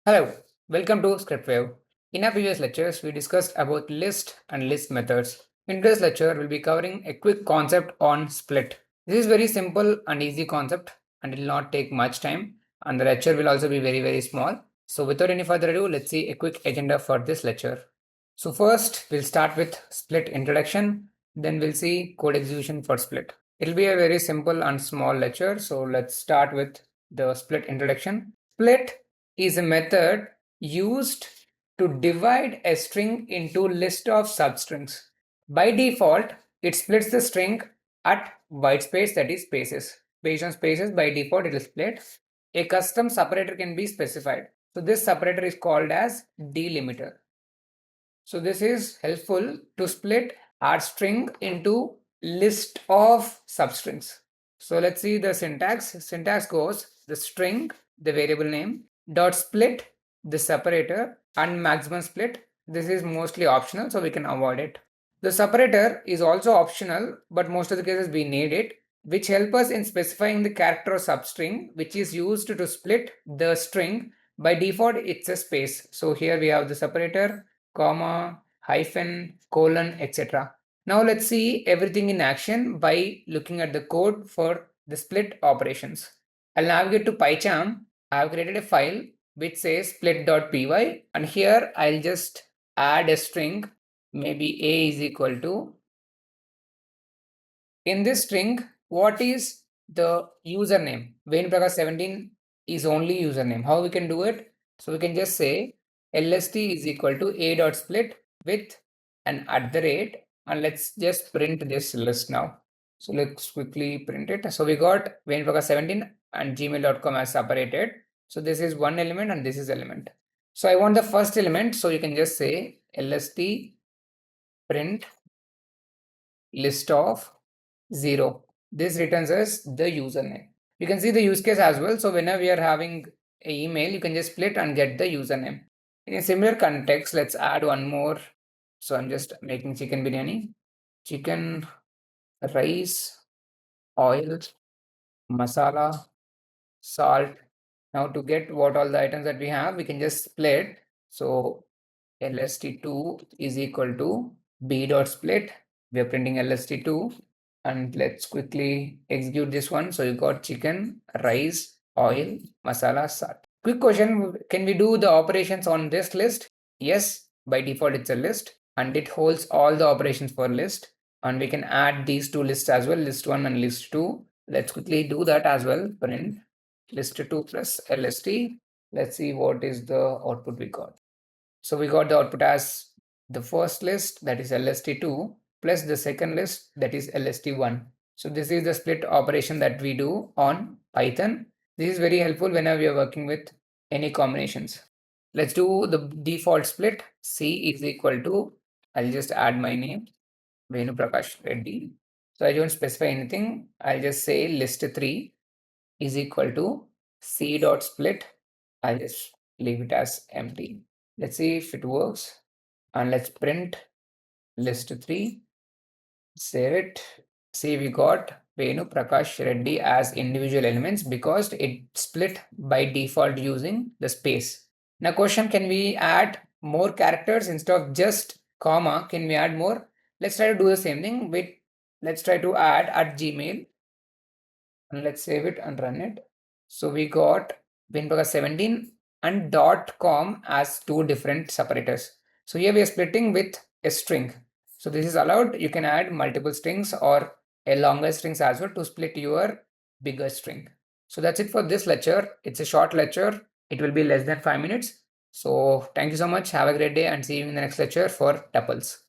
Hello, welcome to ScriptWave. In our previous lectures, we discussed about list and list methods. In today's lecture, we'll be covering a quick concept on split. This is very simple and easy concept and it will not take much time, and the lecture will also be very small. So without any further ado, let's see a quick agenda for this lecture. So first, we'll start with split introduction, then we'll see code execution for split. It'll be a very simple and small lecture, so let's start with the split introduction. Split is a method used to divide a string into list of substrings. By default, it splits the string at white space, that is spaces. Based on spaces, by default it will split. A custom separator can be specified. So this separator is called as delimiter. So this is helpful to split our string into list of substrings. So let's see the syntax. Syntax goes the string, the variable name, dot split, the separator, and maximum split. This is mostly optional, so we can avoid it. The separator is also optional, but most of the cases we need it, which help us in specifying the character or substring, which is used to split the string. By default, it's a space. So here we have the separator, comma, hyphen, colon, etc. Now let's see everything in action by looking at the code for the split operations. I'll navigate to PyCharm. I have created a file which says split.py, and here I'll just add a string, maybe a is equal to. In this string, what is the username? Venprakash17 is only username. How we can do it? So we can just say lst is equal to a.split with an @ and let's just print this list now. So let's quickly print it. So we got venprakash17 and gmail.com as separated. So this is one element and this is element. So I want the first element, so you can just say lst print list of 0. This returns us the username. You can see the use case as well. So whenever we are having an email, you can just split and get the username. In a similar context, let's add one more. So I'm just making chicken biryani. Chicken, rice, oil, masala, salt. Now to get what all the items that we have, we can just split. So lst2 is equal to b.split. We are printing lst2, and let's quickly execute this one. So you got chicken, rice, oil, masala, salt. Quick question, can we do the operations on this list? Yes, by default it's a list and it holds all the operations for list, and we can add these two lists as well, list 1 and list 2. Let's quickly do that as well. Print list2 plus lst. Let's see what is the output we got. So we got the output as the first list, that is lst2, plus the second list, that is lst1. So this is the split operation that we do on Python. This is very helpful whenever we are working with any combinations. Let's do the default split. C is equal to, I'll just add my name, Venu Prakash Reddy. So I don't specify anything. I'll just say list3 is equal to c.split. I'll just leave it as empty. Let's see if it works, and let's print list3, save it. See, we got Venu Prakash Reddy as individual elements because it split by default using the space. Now question, can we add more characters instead of just comma? Can we add more? Let's try to do the same thing. Let's try to add at Gmail, and let's save it and run it. So we got venprakash17 and .com as two different separators. So here we are splitting with a string. So this is allowed. You can add multiple strings or a longer strings as well to split your bigger string. So that's it for this lecture. It's a short lecture. It will be less than 5 minutes. So thank you so much. Have a great day and see you in the next lecture for tuples.